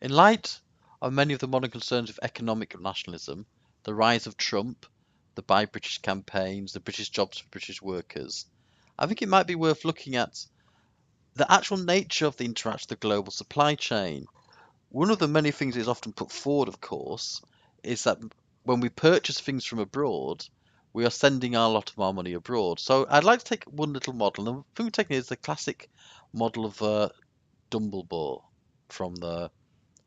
In light of many of the modern concerns with economic nationalism, the rise of Trump, the Buy British campaigns, the British jobs for British workers, I think it might be worth looking at the actual nature of the interaction of the global supply chain. One of the many things that is often put forward, of course, is that when we purchase things from abroad, we are sending a lot of our money abroad. So I'd like to take one little model, and the thing we're taking is the classic model of Dumbledore from the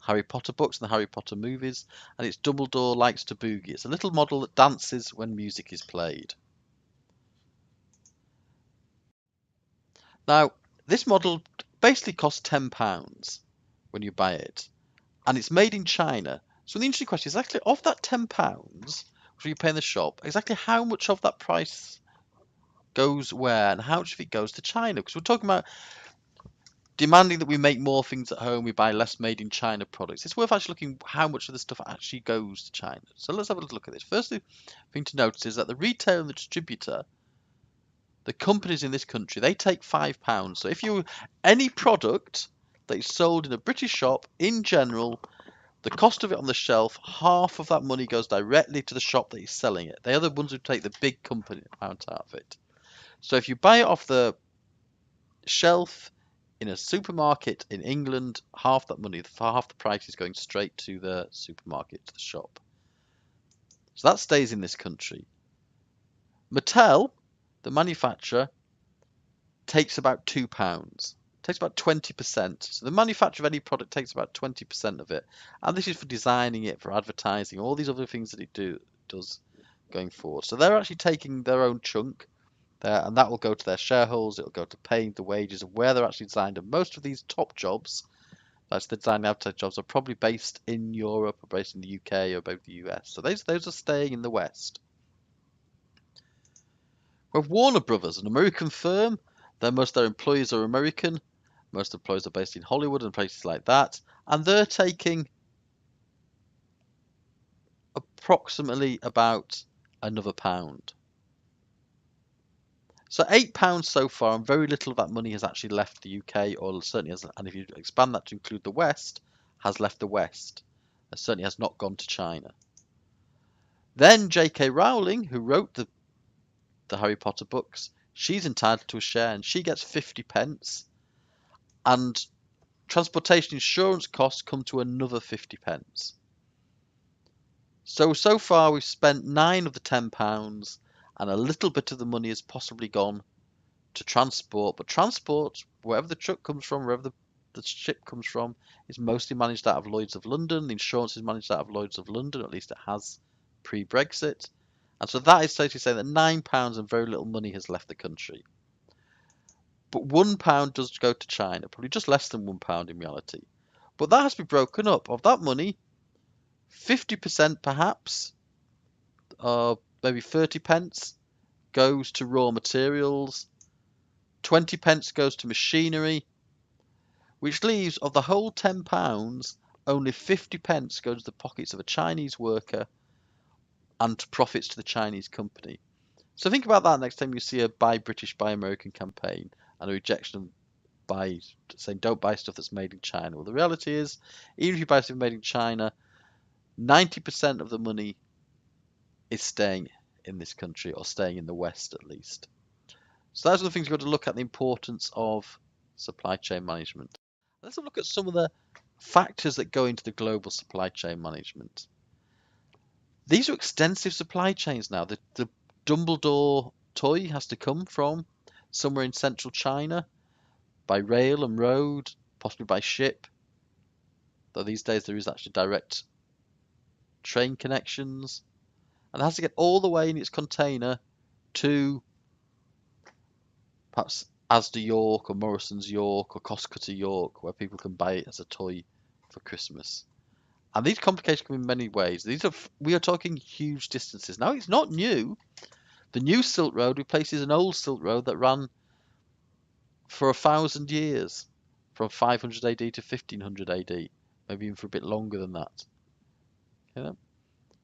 Harry Potter books and the Harry Potter movies, and it's Dumbledore likes to boogie. It's a little model that dances when music is played. Now, this model basically costs £10 when you buy it, and it's made in China. So the interesting question is actually of that £10 which you pay in the shop, exactly how much of that price goes where and how much of it goes to China? Because we're talking about demanding that we make more things at home, we buy less made in China products. It's worth actually looking how much of the stuff actually goes to China. So let's have a little look at this. First thing to notice is that the retailer and the distributor, the companies in this country, they take £5. So if you any product that is sold in a British shop in general, the cost of it on the shelf, half of that money goes directly to the shop that is selling it. They are the ones who take the big company amount out of it. So if you buy it off the shelf in a supermarket in England, half that money, half the price is going straight to the supermarket, to the shop. So that stays in this country. Mattel, the manufacturer, takes about £2. Takes about 20%. So the manufacturer of any product takes about 20% of it. And this is for designing it, for advertising, all these other things that it does going forward. So they're actually taking their own chunk there, and that will go to their shareholders. It'll go to paying the wages of where they're actually designed. And most of these top jobs, that's the design and advertising jobs, are probably based in Europe or based in the UK or both the US. So those are staying in the West. With Warner Brothers, an American firm, most of their employees are American. Most employees are based in Hollywood and places like that, and they're taking approximately about another pound. So £8 so far, and very little of that money has actually left the UK, or certainly has, and if you expand that to include the West, has left the West. It certainly has not gone to China. Then J.K. Rowling, who wrote the Harry Potter books, she's entitled to a share, and she gets 50p, and transportation insurance costs come to another 50p. So far we've spent 9 of the £10, and a little bit of the money has possibly gone to transport. But transport, wherever the truck comes from, wherever the ship comes from, is mostly managed out of Lloyd's of London. The insurance is managed out of Lloyd's of London, at least it has pre-Brexit. And so that is totally saying that £9 and very little money has left the country. But £1 does go to China, probably just less than £1 in reality. But that has to be broken up. Of that money, 50% perhaps, maybe 30p, goes to raw materials, 20p goes to machinery, which leaves of the whole £10, only 50p go to the pockets of a Chinese worker and to profits to the Chinese company. So think about that next time you see a Buy British, Buy American campaign and a rejection by saying don't buy stuff that's made in China. Well, the reality is, even if you buy stuff made in China, 90% of the money is staying in this country, or staying in the West at least. So those are the things you've got to look at, the importance of supply chain management. Let's have a look at some of the factors that go into the global supply chain management. These are extensive supply chains now. The Dumbledore toy has to come from somewhere in central China by rail and road, possibly by ship. Though these days there is actually direct train connections. And it has to get all the way in its container to perhaps Asda York or Morrison's York or Costcutter York, where people can buy it as a toy for Christmas. And these complications come in many ways. We are talking huge distances. Now, it's not new. The new Silk Road replaces an old Silk Road that ran for 1,000 years, from 500 AD to 1500 AD, maybe even for a bit longer than that. Yeah.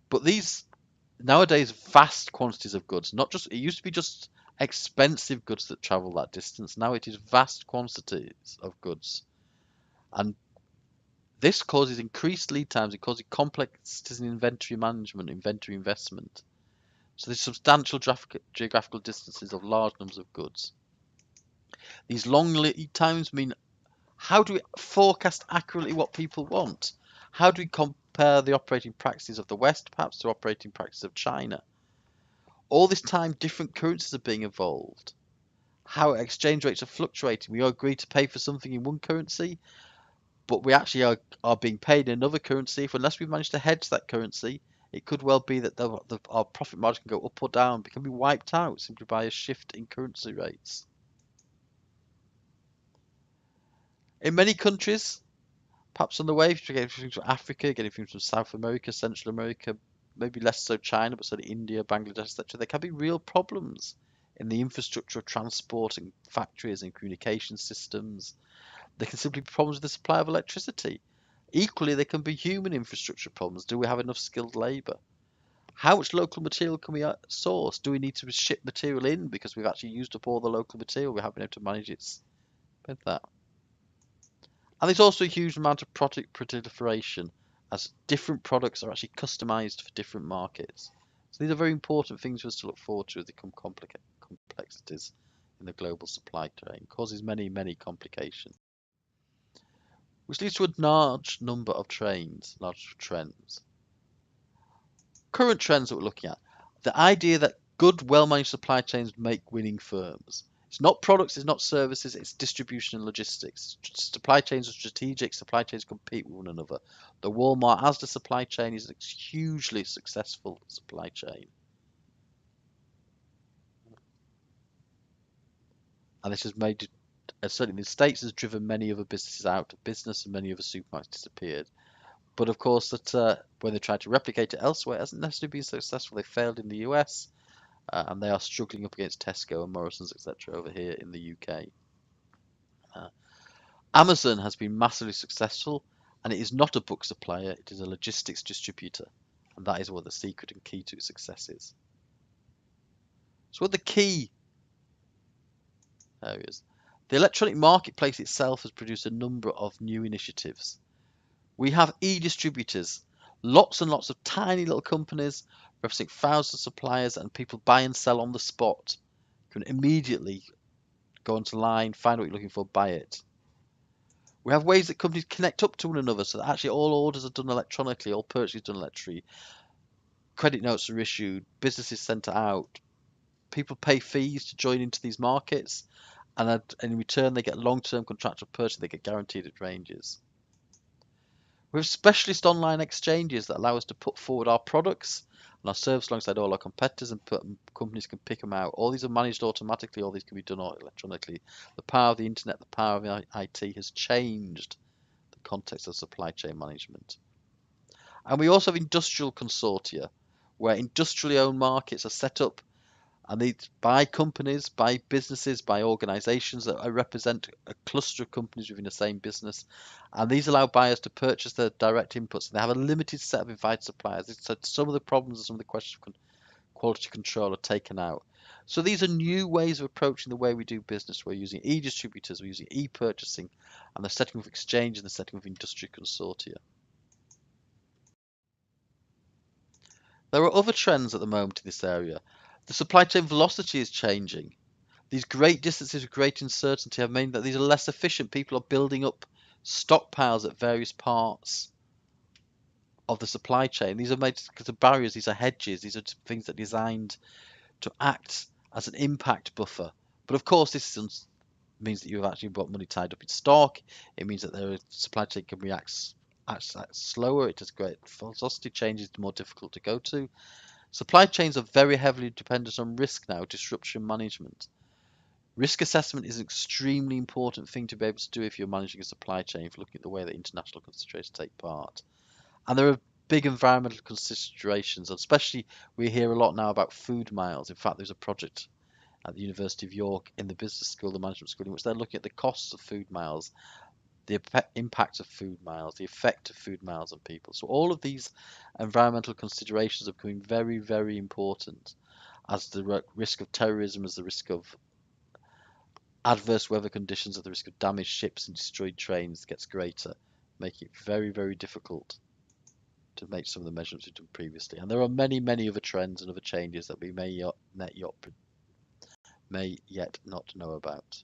But these nowadays vast quantities of goods, not just, it used to be just expensive goods that travel that distance. Now it is vast quantities of goods, and This causes increased lead times, it causes complexities in inventory management, inventory investment. So there's substantial geographical distances of large numbers of goods. These long lead times mean, how do we forecast accurately what people want? How do we compare the operating practices of the West perhaps to operating practices of China? All this time, different currencies are being evolved. How exchange rates are fluctuating. We all agree to pay for something in one currency, but we actually are being paid in another currency. If unless we manage to hedge that currency, it could well be that our profit margin can go up or down, it can be wiped out simply by a shift in currency rates. In many countries, perhaps on the way, if you get things from Africa, getting things from South America, Central America, maybe less so China, but certainly India, Bangladesh, etc., there can be real problems in the infrastructure of transport and factories and communication systems. There can simply be problems with the supply of electricity. Equally, there can be human infrastructure problems. Do we have enough skilled labour? How much local material can we source? Do we need to ship material in because we've actually used up all the local material? We haven't been able to manage it with that. And there's also a huge amount of product proliferation as different products are actually customized for different markets. So these are very important things for us to look forward to as they become complexities in the global supply chain. It causes many, many complications, which leads to a large number of large trends. Current trends that we're looking at. The idea that good, well-managed supply chains make winning firms. It's not products, it's not services, it's distribution and logistics. Supply chains are strategic, supply chains compete with one another. The Walmart Asda supply chain is a hugely successful supply chain. And this has made, certainly in the States, has driven many other businesses out of business and many other supermarkets disappeared. But of course, that when they tried to replicate it elsewhere, it hasn't necessarily been successful. They failed in the US, and they are struggling up against Tesco and Morrison's, etc., over here in the UK. Amazon has been massively successful, and it is not a book supplier, it is a logistics distributor. And that is what the secret and key to its success is. So what are the key areas? The electronic marketplace itself has produced a number of new initiatives. We have e-distributors, lots and lots of tiny little companies representing thousands of suppliers, and people buy and sell on the spot. You can immediately go onto line, find what you're looking for, buy it. We have ways that companies connect up to one another so that actually all orders are done electronically, all purchases done electronically, credit notes are issued, businesses sent out, people pay fees to join into these markets, and in return they get long-term contractual purchase, they get guaranteed at ranges. We have specialist online exchanges that allow us to put forward our products and our service alongside all our competitors, and companies can pick them out. All these are managed automatically, all these can be done electronically. The power of the internet, the power of IT has changed the context of supply chain management. And we also have industrial consortia, where industrially owned markets are set up, and they by companies, by businesses, by organizations that represent a cluster of companies within the same business. And these allow buyers to purchase their direct inputs. They have a limited set of invited suppliers. So some of the problems and some of the questions of quality control are taken out. So these are new ways of approaching the way we do business. We're using e-distributors, we're using e-purchasing, and the setting of exchange and the setting of industry consortia. There are other trends at the moment in this area. The supply chain velocity is changing. These great distances with great uncertainty have meant that these are less efficient. People are building up stockpiles at various parts of the supply chain. These are made because of barriers, these are hedges, these are things that are designed to act as an impact buffer. But of course, this means that you've actually got money tied up in stock. It means that the supply chain can react slower. It has great velocity changes, more difficult to go to. Supply chains are very heavily dependent on risk now, disruption management. Risk assessment is an extremely important thing to be able to do if you're managing a supply chain, if you're looking at the way that international considerations take part. And there are big environmental considerations, especially we hear a lot now about food miles. In fact, there's a project at the University of York in the business school, the management school, in which they're looking at the costs of food miles, the impact of food miles, the effect of food miles on people. So all of these environmental considerations are becoming very, very important as the risk of terrorism, as the risk of adverse weather conditions, as the risk of damaged ships and destroyed trains gets greater. making it very, very difficult to make some of the measurements we've done previously. And there are many, many other trends and other changes that we may yet not know about.